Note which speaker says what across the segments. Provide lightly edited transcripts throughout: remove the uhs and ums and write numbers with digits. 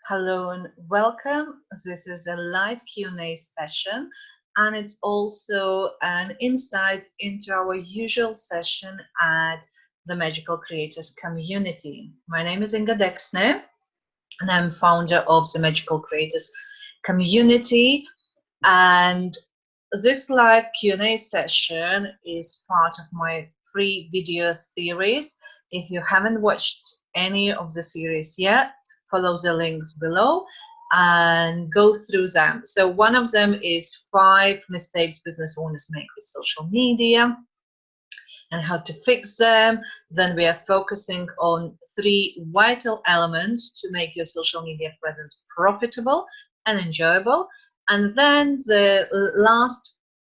Speaker 1: Hello and welcome. This is a live Q&A session, and it's also an insight into our usual session at the Magical Creators community. My name is Inga Dexne, and I'm founder of the Magical Creators community. And this live Q&A session is part of my free video series. If you haven't watched any of the series yet, follow the links below and go through them. So one of them is 5 mistakes business owners make with social media and how to fix them. Then we are focusing on 3 vital elements to make your social media presence profitable and enjoyable. And then the last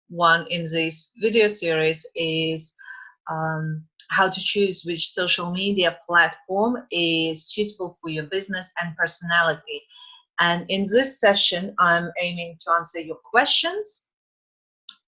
Speaker 1: one in this video series is how to choose which social media platform is suitable for your business and personality. And in this session, I'm aiming to answer your questions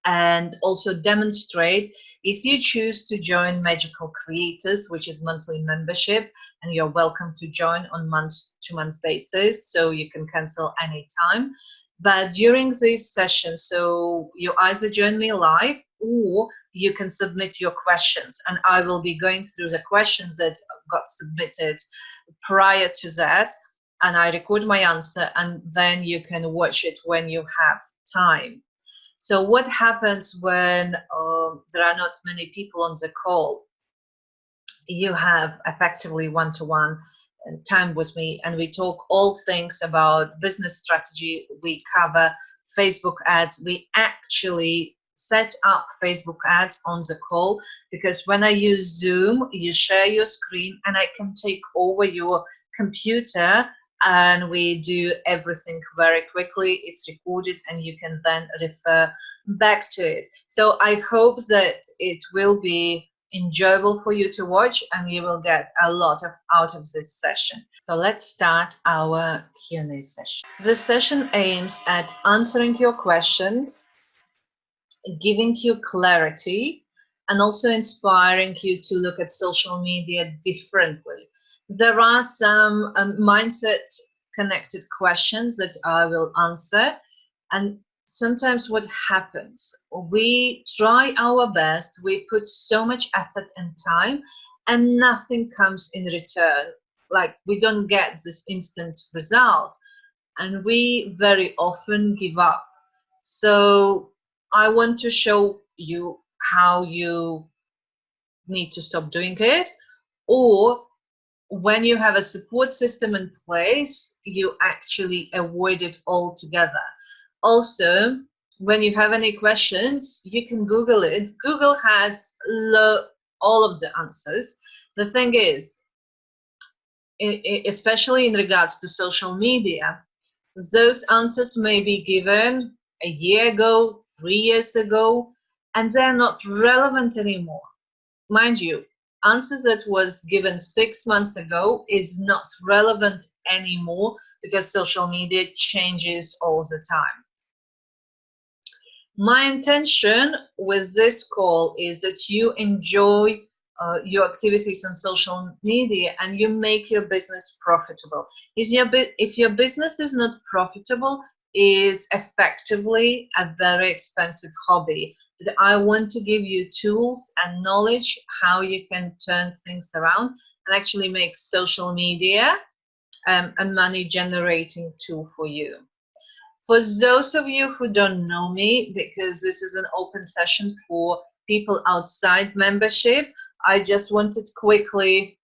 Speaker 1: and also demonstrate if you choose to join Magical Creators, which is monthly membership, and you're welcome to join on month-to-month basis, so you can cancel anytime. But during this session, so you either join me live or you can submit your questions, and I will be going through the questions that got submitted prior to that, and I record my answer, and then you can watch it when you have time. So what happens when there are not many people on the call? You have effectively one-to-one time with me, and we talk all things about business strategy. We cover Facebook ads. We actually set up Facebook ads on the call, because when I use Zoom, you share your screen and I can take over your computer and we do everything very quickly. It's recorded and you can then refer back to it. So I hope that it will be enjoyable for you to watch and you will get a lot out of this session. So let's start our Q&A session. This session aims at answering your questions, giving you clarity, and also inspiring you to look at social media differently. There are some mindset connected questions that I will answer, and sometimes what happens, we try our best, we put so much effort and time, and nothing comes in return. Like, we don't get this instant result, and we very often give up. So I want to show you how you need to stop doing it, or when you have a support system in place, you actually avoid it altogether. Also, when you have any questions, you can Google it. Google has all of the answers. The thing is, especially in regards to social media, those answers may be given a year ago, 3 years ago, and they're not relevant anymore. Mind you, answers that was given 6 months ago is not relevant anymore, because social media changes all the time. My intention with this call is that you enjoy your activities on social media and you make your business profitable. If your business is not profitable, is effectively a very expensive hobby. But I want to give you tools and knowledge how you can turn things around and actually make social media a money generating tool for you. For those of you who don't know me, because this is an open session for people outside membership, I just wanted to quickly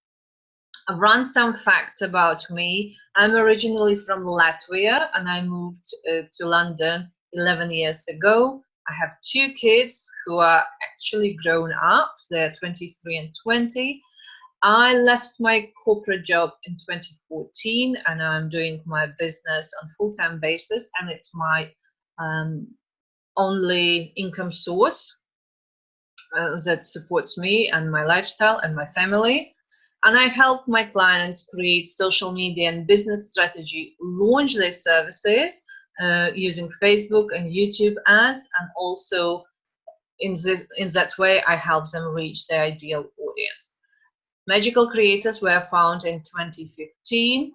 Speaker 1: run some facts about me. I'm originally from Latvia and I moved to London 11 years ago. I have 2 kids who are actually grown up. They're 23 and 20. I left my corporate job in 2014 and I'm doing my business on full-time basis, and it's my only income source that supports me and my lifestyle and my family. And I help my clients create social media and business strategy, launch their services using Facebook and YouTube ads, and also in that way I help them reach their ideal audience. Magical Creators were founded in 2015,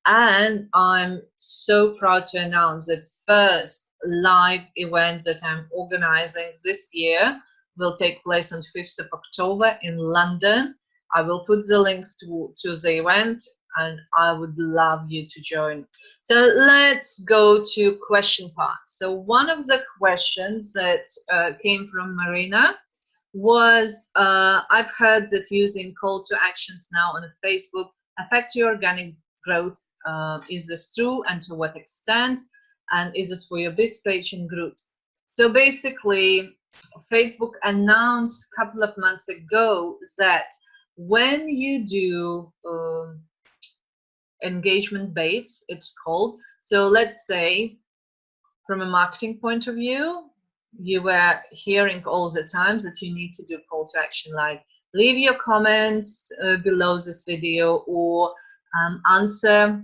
Speaker 1: And I'm so proud to announce that first live event that I'm organizing this year will take place on 5th of October in London. I will put the links to the event, and I would love you to join. So let's go to question part. So one of the questions that came from Marina was, I've heard that using call to actions now on Facebook affects your organic growth. Is this true, and to what extent? And is this for your biz page and groups? So basically, Facebook announced a couple of months ago that when you do engagement baits, it's called. So let's say from a marketing point of view, you were hearing all the time that you need to do call to action, like leave your comments below this video, or answer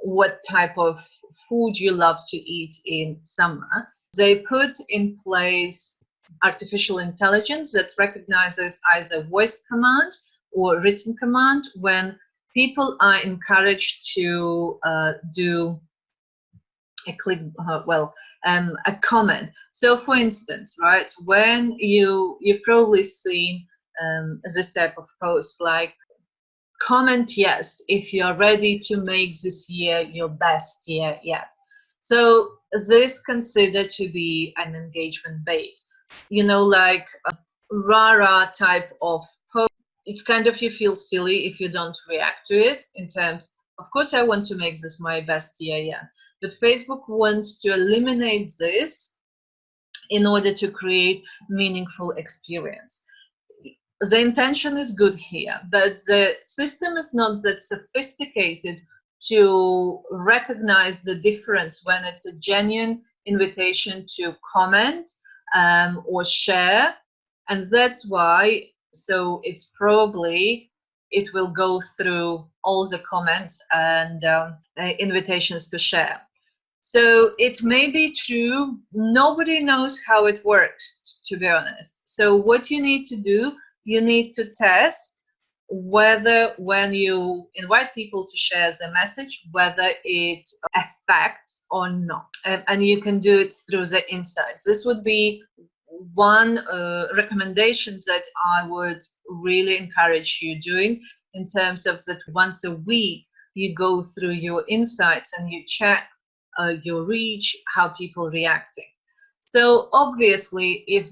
Speaker 1: what type of food you love to eat in summer. They put in place artificial intelligence that recognizes either voice command or written command when people are encouraged to do a click, a comment. So for instance, right, when you've probably seen this type of post, like comment yes if you are ready to make this year your best year yet. So this considered to be an engagement bait, you know, like a rara type of post. It's kind of, you feel silly if you don't react to it, in terms, of course I want to make this my best year yet, but Facebook wants to eliminate this in order to create meaningful experience. The intention is good here, but the system is not that sophisticated to recognize the difference when it's a genuine invitation to comment or share. And that's why, so it's probably, it will go through all the comments and invitations to share. So it may be true, nobody knows how it works, to be honest. So what you need to do, you need to test whether when you invite people to share the message, whether it affects or not. And you can do it through the insights. This would be one recommendations that I would really encourage you doing, in terms of that once a week you go through your insights and you check your reach, how people reacting. So obviously, if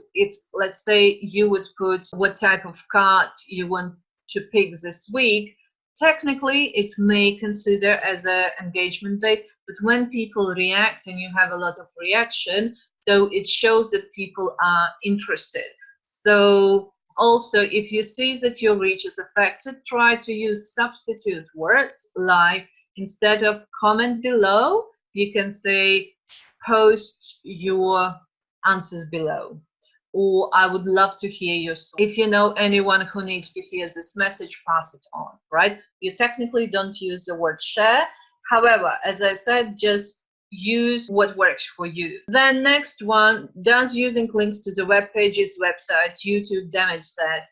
Speaker 1: let's say you would put what type of card you want to pick this week, technically it may consider as an engagement bait, but when people react and you have a lot of reaction, so it shows that people are interested. So also, if you see that your reach is affected, try to use substitute words, like instead of comment below, you can say post your answers below, or I would love to hear your song. If you know anyone who needs to hear this message, pass it on, right? You technically don't use the word share. However, as I said, just use what works for you. Then next one, does using links to the web pages, website, YouTube damage that?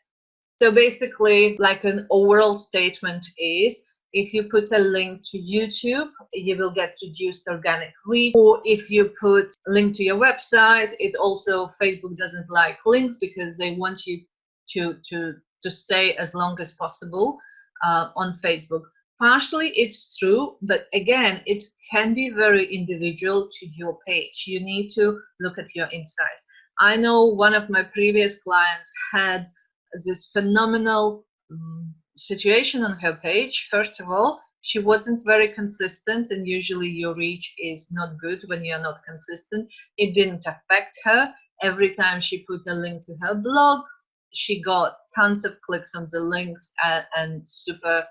Speaker 1: So basically, like an overall statement is, if you put a link to YouTube, you will get reduced organic reach. Or if you put a link to your website, it also, Facebook doesn't like links because they want you to stay as long as possible on Facebook. Partially it's true, but again, it can be very individual to your page. You need to look at your insights. I know one of my previous clients had this phenomenal situation on her page. First of all, she wasn't very consistent, and usually your reach is not good when you're not consistent. It didn't affect her. Every time she put a link to her blog, she got tons of clicks on the links and super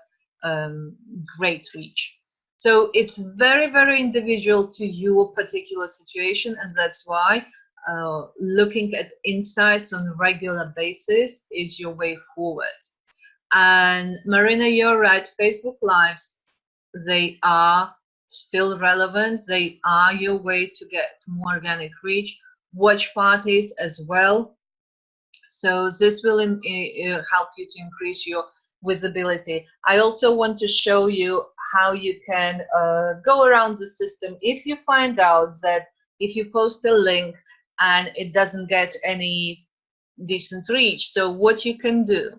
Speaker 1: great reach. So it's very, very individual to your particular situation, and that's why looking at insights on a regular basis is your way forward. And Marina, you're right, Facebook Lives, they are still relevant. They are your way to get more organic reach. Watch parties as well. So this will help you to increase your visibility. I also want to show you how you can go around the system if you find out that if you post a link and it doesn't get any decent reach. So what you can do,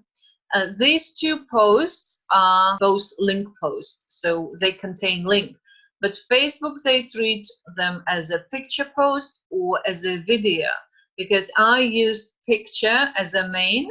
Speaker 1: these two posts are both link posts, so they contain link. But Facebook, they treat them as a picture post or as a video, because I used picture as a main.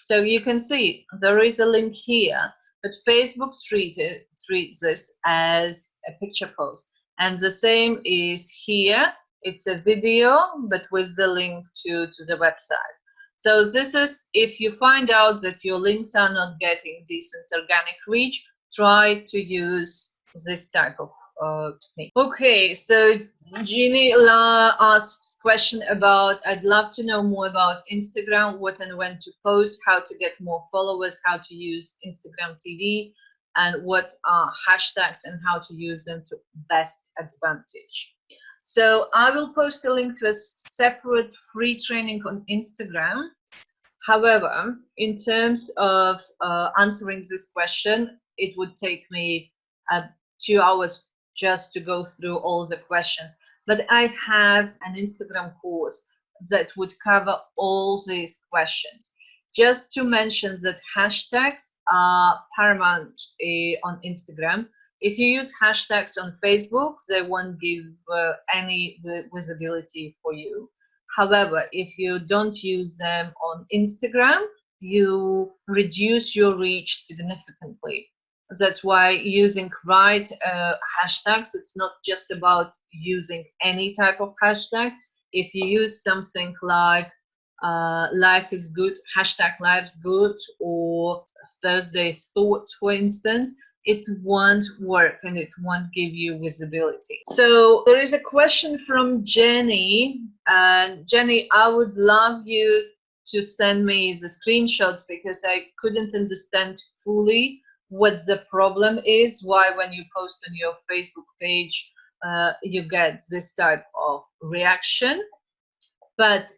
Speaker 1: So you can see there is a link here, but Facebook treats this as a picture post. And the same is here. It's a video, but with the link to the website. So this is, if you find out that your links are not getting decent organic reach, try to use this type of technique. Okay, so Jeannie asks question about, I'd love to know more about Instagram, what and when to post, how to get more followers, how to use Instagram TV, and what are hashtags and how to use them to best advantage. So I will post a link to a separate free training on Instagram. However, in terms of answering this question, it would take me 2 hours just to go through all the questions. But I have an Instagram course that would cover all these questions. Just to mention that hashtags are paramount on Instagram. If you use hashtags on Facebook, they won't give any visibility for you. However, if you don't use them on Instagram, you reduce your reach significantly. That's why using right hashtags, it's not just about using any type of hashtag. If you use something like life is good, hashtag life's good, or Thursday thoughts, for instance, it won't work and it won't give you visibility. So there is a question from Jenny. And Jenny, I would love you to send me the screenshots, because I couldn't understand fully what the problem is, why when you post on your Facebook page, you get this type of reaction. But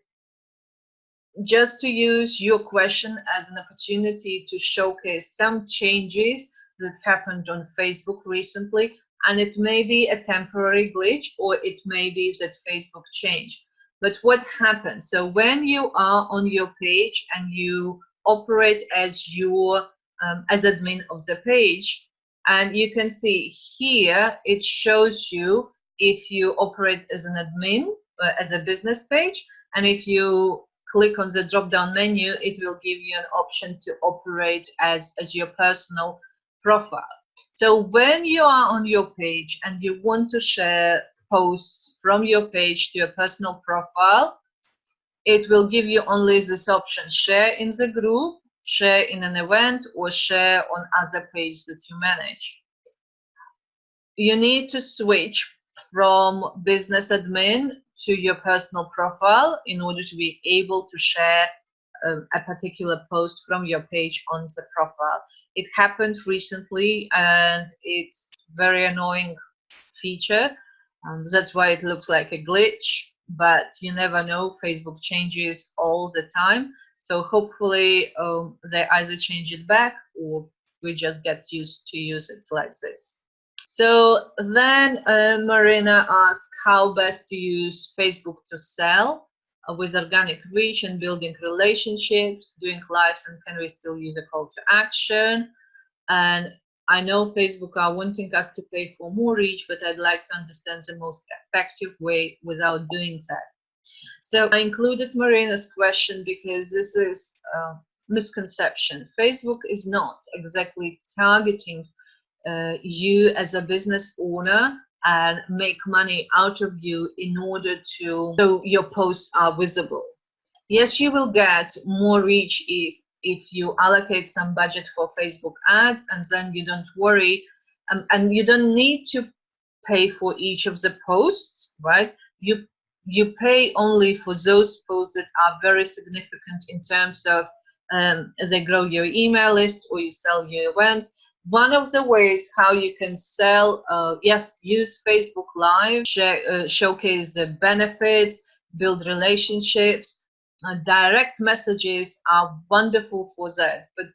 Speaker 1: just to use your question as an opportunity to showcase some changes that happened on Facebook recently, and it may be a temporary glitch, or it may be that Facebook changed. But what happens? So when you are on your page and you operate as your as admin of the page, and you can see here it shows you if you operate as an admin, as a business page, and if you click on the drop down menu, it will give you an option to operate as your personal profile. So when you are on your page and you want to share posts from your page to your personal profile, it will give you only this option: share in the group, share in an event, or share on other pages that you manage. You need to switch from business admin to your personal profile in order to be able to share a particular post from your page on the profile. It happened recently and it's very annoying feature. That's why it looks like a glitch, but you never know, Facebook changes all the time. So hopefully they either change it back or we just get used to use it like this. So then Marina asked how best to use Facebook to sell with organic reach and building relationships, doing lives, and can we still use a call to action? And I know Facebook are wanting us to pay for more reach, but I'd like to understand the most effective way without doing that. So I included Marina's question because this is a misconception. Facebook is not exactly targeting you as a business owner and make money out of you in order to so your posts are visible. Yes, you will get more reach if you allocate some budget for Facebook ads, and then you don't worry, and you don't need to pay for each of the posts, right? You pay only for those posts that are very significant in terms of as they grow your email list or you sell your events. One of the ways how you can sell, yes, use Facebook Live, showcase the benefits, build relationships. Direct messages are wonderful for that, but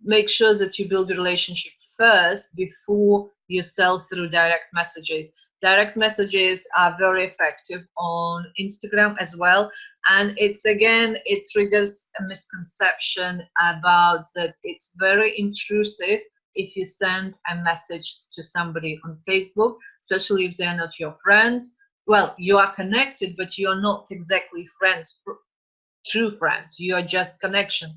Speaker 1: make sure that you build a relationship first before you sell through direct messages. Direct messages are very effective on Instagram as well. And it's, again, it triggers a misconception about that it's very intrusive if you send a message to somebody on Facebook, especially if they're not your friends. Well, you are connected, but you're not exactly friends, true friends. You are just connection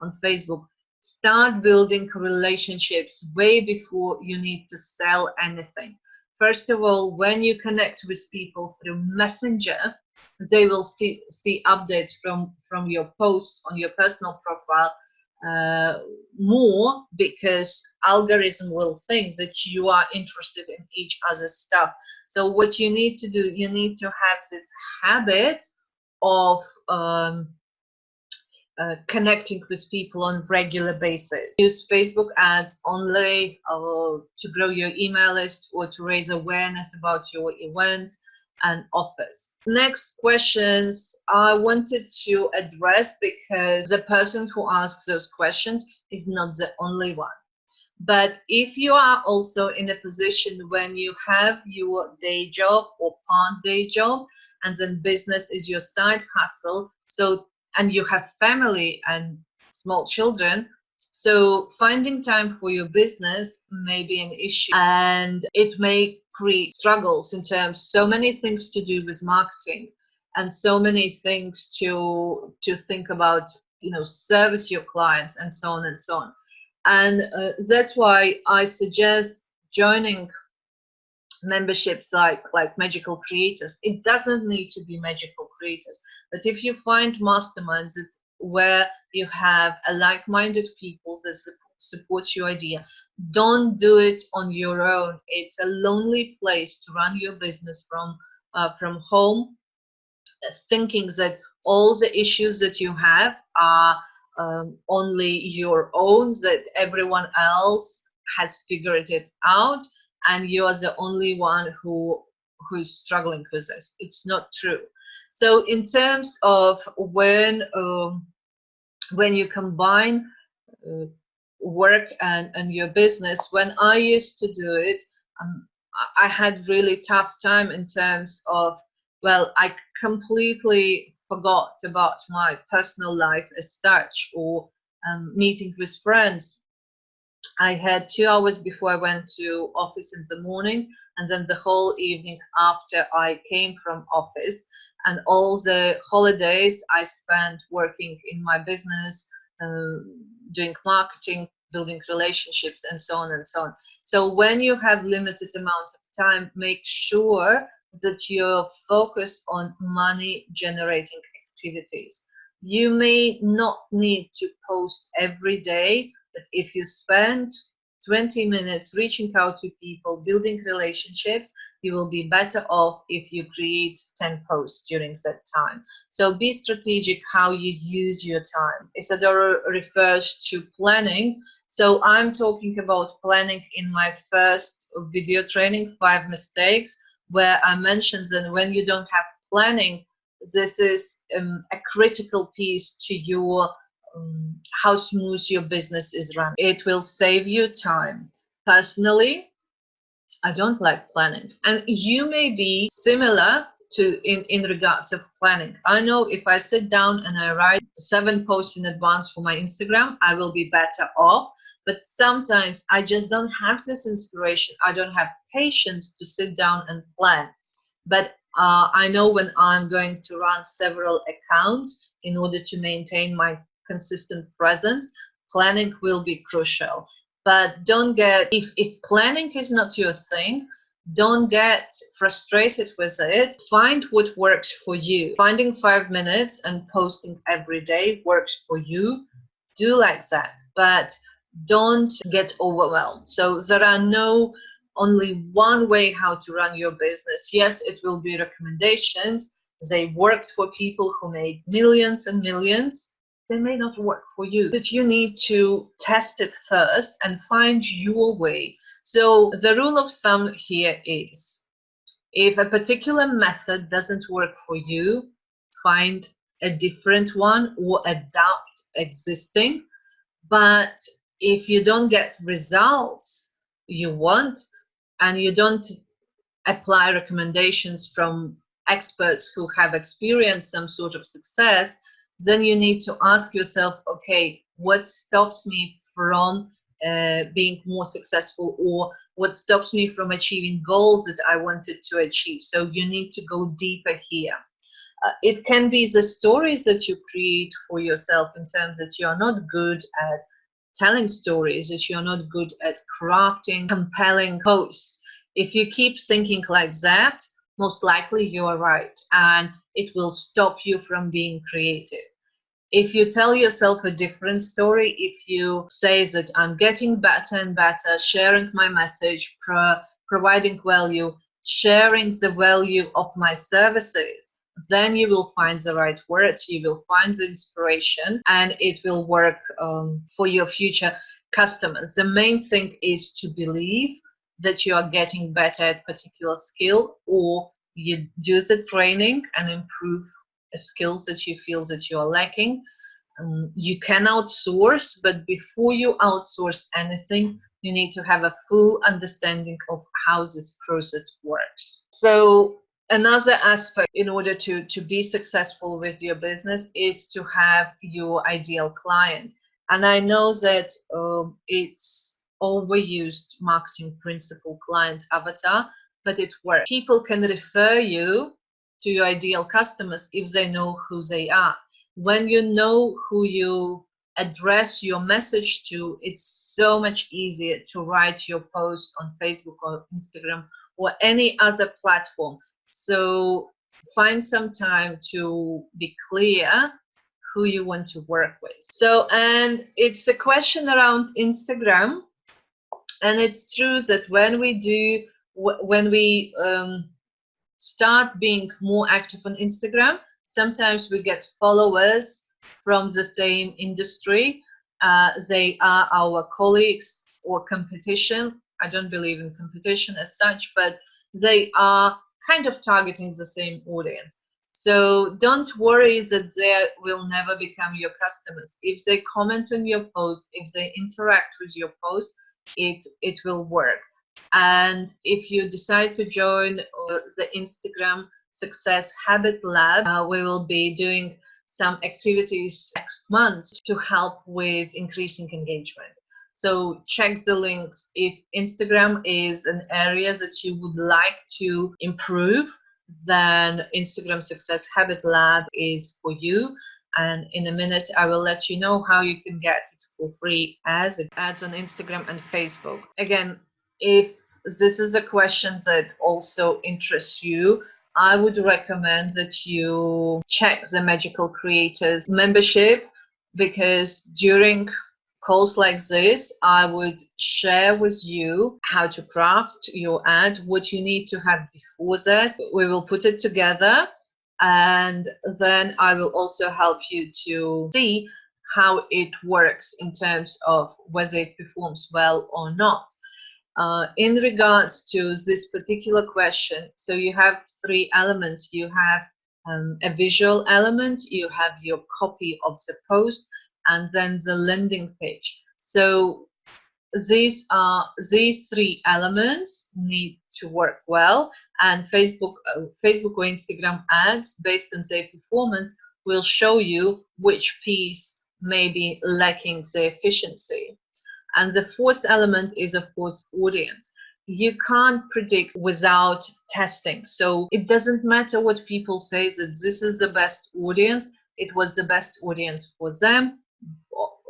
Speaker 1: on Facebook. Start building relationships way before you need to sell anything. First of all, when you connect with people through Messenger, they will see updates from your posts on your personal profile more, because algorithm will think that you are interested in each other's stuff. So what you need to do, you need to have this habit of connecting with people on regular basis. Use Facebook ads only to grow your email list or to raise awareness about your events and offers. Next questions I wanted to address, because the person who asks those questions is not the only one. But if you are also in a position when you have your day job or part-day job, and then business is your side hustle, so, and you have family and small children, so finding time for your business may be an issue, and it may create struggles in terms, so many things to do with marketing and so many things to think about, service your clients and so on and so on. And that's why I suggest joining memberships like Magical Creators. It doesn't need to be Magical Creators, but if you find masterminds where you have a like-minded people that support your idea, don't do it on your own. It's a lonely place to run your business from home, thinking that all the issues that you have are only your own, that everyone else has figured it out and you are the only one who is struggling with this. It's not true. So in terms of when you combine work and your business, when I used to do it, I had really tough time in terms of, well, I completely forgot about my personal life as such, or meeting with friends. I had 2 hours before I went to office in the morning, and then the whole evening after I came from office, and all the holidays I spent working in my business, doing marketing, building relationships, and so on and so on. So when you have limited amount of time, make sure that you're focused on money generating activities. You may not need to post every day, but if you spend 20 minutes reaching out to people, building relationships, you will be better off if you create 10 posts during that time. So be strategic how you use your time. Isadora refers to planning. So I'm talking about planning in my first video training, 5 mistakes, where I mentioned that when you don't have planning, this is a critical piece to your how smooth your business is run. It will save you time. Personally, I don't like planning, and you may be similar to in regards of planning. I know if I sit down and I write 7 posts in advance for my Instagram, I will be better off. But sometimes I just don't have this inspiration. I don't have patience to sit down and plan. But I know when I'm going to run several accounts in order to maintain my consistent presence, planning will be crucial. But don't get, if planning is not your thing, don't get frustrated with it. Find what works for you. Finding 5 minutes and posting every day works for you. Do like that, but don't get overwhelmed. So there are no only one way how to run your business. Yes, it will be recommendations. They worked for people who made millions and millions. They may not work for you, but you need to test it first and find your way. So the rule of thumb here is, if a particular method doesn't work for you, find a different one or adapt existing. But if you don't get results you want, and you don't apply recommendations from experts who have experienced some sort of success, then you need to ask yourself, okay, what stops me from being more successful, or what stops me from achieving goals that I wanted to achieve? So you need to go deeper here. It can be the stories that you create for yourself, in terms that you're not good at telling stories, that you're not good at crafting compelling posts. If you keep thinking like that, most likely you are right, and it will stop you from being creative. If you tell yourself a different story, if you say that I'm getting better and better, sharing my message, providing value, sharing the value of my services, then you will find the right words, you will find the inspiration, and it will work for your future customers. The main thing is to believe that you are getting better at particular skill, or you do the training and improve skills that you feel that you are lacking. You can outsource, but before you outsource anything, you need to have a full understanding of how this process works. So another aspect in order to be successful with your business is to have your ideal client. And I know that it's overused marketing principle, client avatar, but it works. People can refer you to your ideal customers if they know who they are. When you know who you address your message to, it's so much easier to write your post on Facebook or Instagram or any other platform. So find some time to be clear who you want to work with. So, and it's a question around Instagram. And it's true that when we start being more active on Instagram, sometimes we get followers from the same industry. They are our colleagues or competition. I don't believe in competition as such, but they are kind of targeting the same audience. So don't worry that they will never become your customers. If they comment on your post, if they interact with your post, it will work. And if you decide to join the Instagram Success Habit Lab, we will be doing some activities next month to help with increasing engagement. So check the links. If Instagram is an area that you would like to improve, then Instagram Success Habit Lab is for you. And in a minute, I will let you know how you can get it for free as it adds on Instagram and Facebook. Again, if this is a question that also interests you, I would recommend that you check the Magical Creators membership, because during calls like this, I would share with you how to craft your ad, what you need to have before that. We will put it together, and then I will also help you to see how it works in terms of whether it performs well or not. In regards to this particular question, so you have three elements. You have a visual element, you have your copy of the post, and then the landing page. So these three elements need to work well, and Facebook or Instagram ads, based on their performance, will show you which piece may be lacking the efficiency. And the fourth element is, of course, audience. You can't predict without testing. So it doesn't matter what people say that this is the best audience. It was the best audience for them,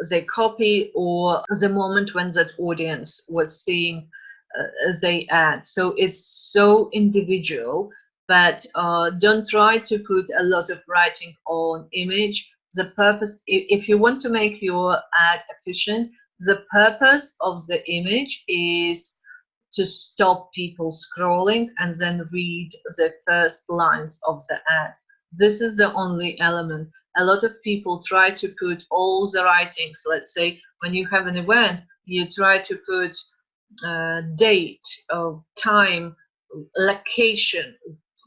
Speaker 1: they copy, or the moment when that audience was seeing they ad. So it's so individual, but don't try to put a lot of writing on image. The purpose, if you want to make your ad efficient, the purpose of the image is to stop people scrolling and then read the first lines of the ad. This is the only element. A lot of people try to put all the writings. Let's say when you have an event, you try to put date, time, location,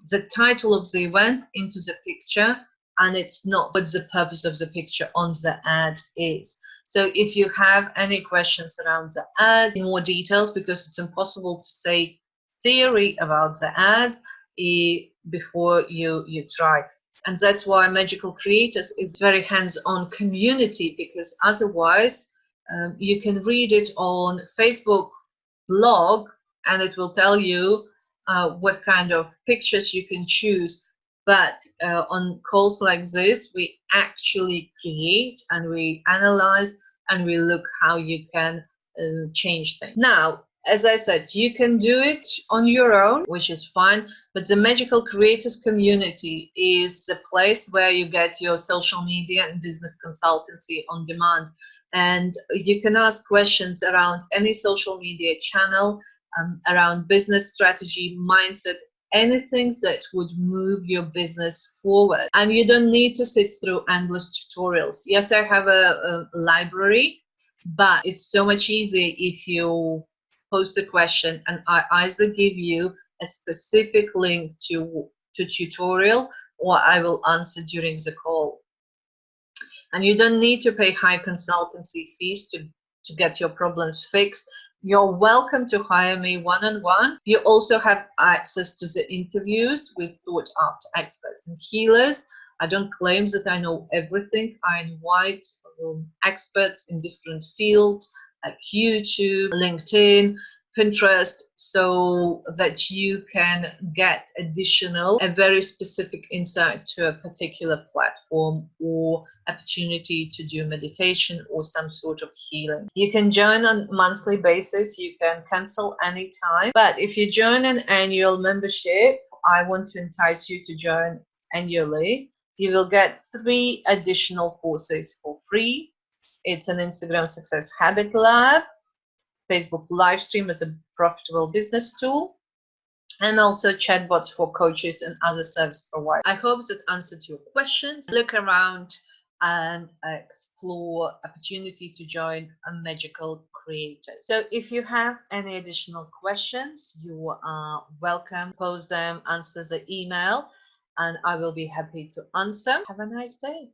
Speaker 1: the title of the event into the picture, and it's not what the purpose of the picture on the ad is. So if you have any questions around the ads, more details, because it's impossible to say theory about the ads before you try. And that's why Magical Creators is very hands-on community, because otherwise you can read it on Facebook blog and it will tell you what kind of pictures you can choose. But on calls like this, we actually create and we analyze and we look how you can change things. Now, as I said, you can do it on your own, which is fine, but the Magical Creators community is the place where you get your social media and business consultancy on demand. And you can ask questions around any social media channel, around business strategy, mindset, anything that would move your business forward. And you don't need to sit through endless tutorials. Yes, I have a library, but it's so much easier if you post a question and I either give you a specific link to tutorial, or I will answer during the call. And you don't need to pay high consultancy fees to get your problems fixed. You're welcome to hire me one-on-one. You also have access to the interviews with sought after experts and healers. I don't claim that I know everything. I invite experts in different fields like YouTube, LinkedIn, Pinterest, so that you can get a very specific insight to a particular platform or opportunity to do meditation or some sort of healing. You can join on a monthly basis. You can cancel anytime. But if you join an annual membership, I want to entice you to join annually. You will get 3 additional courses for free. It's an Instagram Success Habit Lab, Facebook live stream as a profitable business tool, and also chatbots for coaches and other service providers. I hope that answered your questions. Look around and explore opportunity to join a Magical Creators. So if you have any additional questions, you are welcome. Post them, answer the email, and I will be happy to answer. Have a nice day.